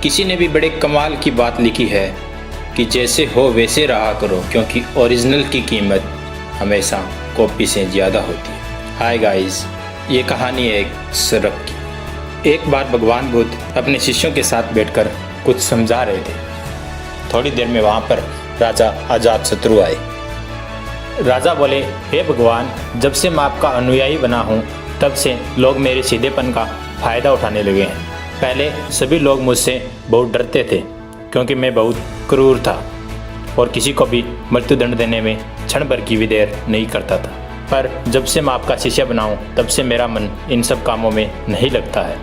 किसी ने भी बड़े कमाल की बात लिखी है कि जैसे हो वैसे रहा करो, क्योंकि ओरिजिनल की कीमत हमेशा कॉपी से ज़्यादा होती है। हाय गाइस, ये कहानी है एक सर्प की। एक बार भगवान बुद्ध अपने शिष्यों के साथ बैठकर कुछ समझा रहे थे। थोड़ी देर में वहाँ पर राजा अजातशत्रु आए। राजा बोले, हे भगवान, जब से मैं आपका अनुयायी बना हूँ तब से लोग मेरे सीधेपन का फ़ायदा उठाने लगे हैं। पहले सभी लोग मुझसे बहुत डरते थे क्योंकि मैं बहुत क्रूर था और किसी को भी मृत्युदंड देने में क्षण भर की भी देर नहीं करता था। पर जब से मैं आपका शिष्य बना हूँ तब से मेरा मन इन सब कामों में नहीं लगता है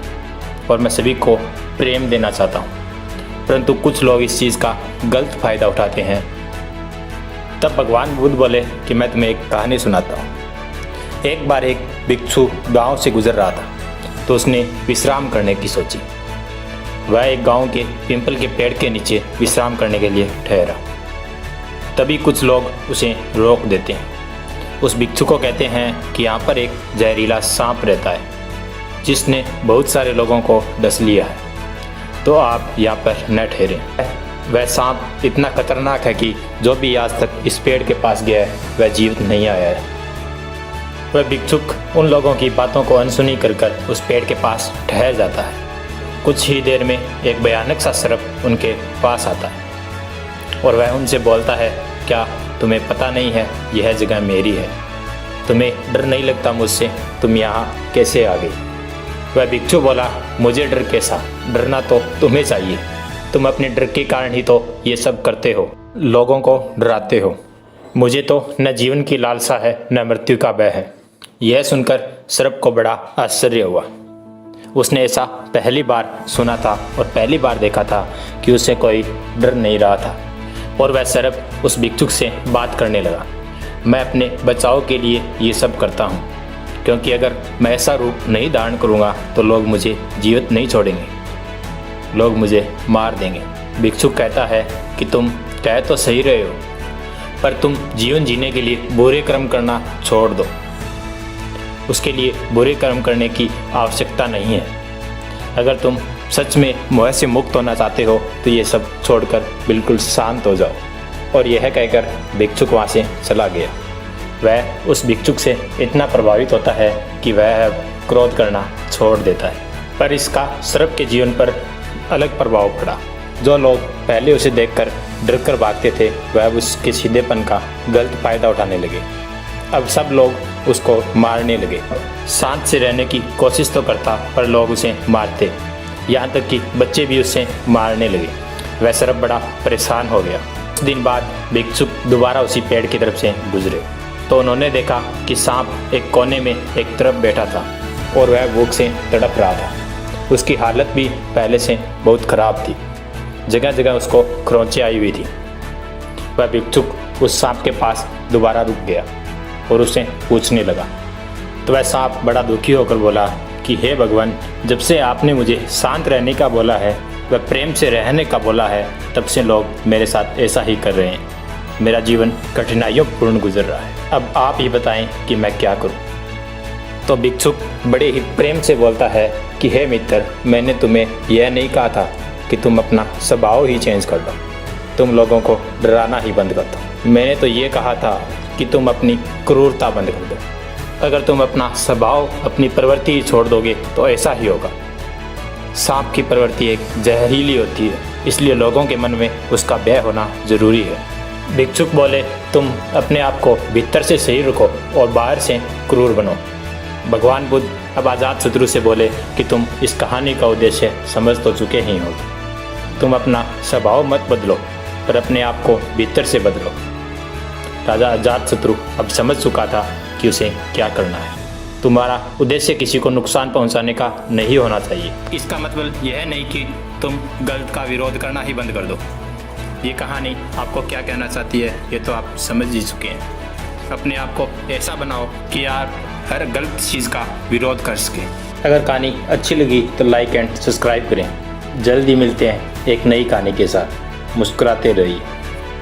और मैं सभी को प्रेम देना चाहता हूँ, परंतु कुछ लोग इस चीज़ का गलत फ़ायदा उठाते हैं। तब भगवान बुद्ध बोले कि मैं तुम्हें एक कहानी सुनाता हूँ। एक बार एक भिक्षु गांव से गुजर रहा था तो उसने विश्राम करने की सोची। वह एक गांव के पीपल के पेड़ के नीचे विश्राम करने के लिए ठहरा। तभी कुछ लोग उसे रोक देते हैं। उस भिक्षु को कहते हैं कि यहाँ पर एक जहरीला सांप रहता है जिसने बहुत सारे लोगों को डस लिया है, तो आप यहाँ पर न ठहरें। वह सांप इतना खतरनाक है कि जो भी आज तक इस पेड़ के पास गया है वह जीवित नहीं आया है। वह भिक्षुक उन लोगों की बातों को अनसुनी कर उस पेड़ के पास ठहर जाता है। कुछ ही देर में एक भयानक सा सर्प उनके पास आता है और वह उनसे बोलता है, क्या तुम्हें पता नहीं है यह जगह मेरी है? तुम्हें डर नहीं लगता मुझसे? तुम यहाँ कैसे आ गई? वह भिक्षु बोला, मुझे डर कैसा? डरना तो तुम्हें चाहिए। तुम अपने डर के कारण ही तो ये सब करते हो, लोगों को डराते हो। मुझे तो न जीवन की लालसा है न मृत्यु का भय है। यह सुनकर सर्प को बड़ा आश्चर्य हुआ। उसने ऐसा पहली बार सुना था और पहली बार देखा था कि उसे कोई डर नहीं रहा था। और वह सर्प उस भिक्षुक से बात करने लगा, मैं अपने बचाव के लिए ये सब करता हूँ, क्योंकि अगर मैं ऐसा रूप नहीं धारण करूँगा तो लोग मुझे जीवित नहीं छोड़ेंगे, लोग मुझे मार देंगे। भिक्षुक कहता है कि तुम कह तो सही रहे हो, पर तुम जीवन जीने के लिए बुरे कर्म करना छोड़ दो। उसके लिए बुरे कर्म करने की आवश्यकता नहीं है। अगर तुम सच में मोह से मुक्त होना चाहते हो तो ये सब छोड़कर बिल्कुल शांत हो जाओ। और यह कहकर भिक्षुक वहाँ से चला गया। वह उस भिक्षुक से इतना प्रभावित होता है कि वह क्रोध करना छोड़ देता है। पर इसका सर्प के जीवन पर अलग प्रभाव पड़ा। जो लोग पहले उसे देखकर डर कर भागते थे वह उसके सीधेपन का गलत फ़ायदा उठाने लगे। अब सब लोग उसको मारने लगे। शांत से रहने की कोशिश तो करता पर लोग उसे मारते, यहाँ तक कि बच्चे भी उसे मारने लगे। वह सर्प बड़ा परेशान हो गया। कुछ दिन बाद भिक्षुक दोबारा उसी पेड़ की तरफ से गुजरे तो उन्होंने देखा कि सांप एक कोने में एक तरफ बैठा था और वह भूख से तड़प रहा था। उसकी हालत भी पहले से बहुत ख़राब थी, जगह जगह उसको खरोंचें आई हुई थी। वह भिक्षुक उस सांप के पास दोबारा रुक गया और उसे पूछने लगा। तो वह सांप बड़ा दुखी होकर बोला कि हे भगवान, जब से आपने मुझे शांत रहने का बोला है, वह प्रेम से रहने का बोला है, तब से लोग मेरे साथ ऐसा ही कर रहे हैं। मेरा जीवन कठिनाइयों पूर्ण गुजर रहा है। अब आप ही बताएं कि मैं क्या करूं? तो भिक्षुक बड़े ही प्रेम से बोलता है कि हे मित्र, मैंने तुम्हें यह नहीं कहा था कि तुम अपना स्वभाव ही चेंज कर दो, तुम लोगों को डराना ही बंद कर दो। मैंने तो ये कहा था कि तुम अपनी क्रूरता बंद कर दो। अगर तुम अपना स्वभाव, अपनी प्रवृत्ति ही छोड़ दोगे तो ऐसा ही होगा। सांप की प्रवृत्ति एक जहरीली होती है, इसलिए लोगों के मन में उसका भय होना जरूरी है। भिक्षुक बोले, तुम अपने आप को भीतर से सही रखो और बाहर से क्रूर बनो। भगवान बुद्ध अब अजातशत्रु से बोले कि तुम इस कहानी का उद्देश्य समझ तो चुके ही हो। तुम अपना स्वभाव मत बदलो पर अपने आप को भीतर से बदलो। राजा अजातशत्रु अब समझ चुका था कि उसे क्या करना है। तुम्हारा उद्देश्य किसी को नुकसान पहुंचाने का नहीं होना चाहिए। इसका मतलब यह नहीं कि तुम गलत का विरोध करना ही बंद कर दो। ये कहानी आपको क्या कहना चाहती है ये तो आप समझ ही चुके हैं। अपने आप को ऐसा बनाओ कि आप हर गलत चीज़ का विरोध कर सकें। अगर कहानी अच्छी लगी तो लाइक एंड सब्सक्राइब करें। जल्दी मिलते हैं एक नई कहानी के साथ। मुस्कुराते रहिए।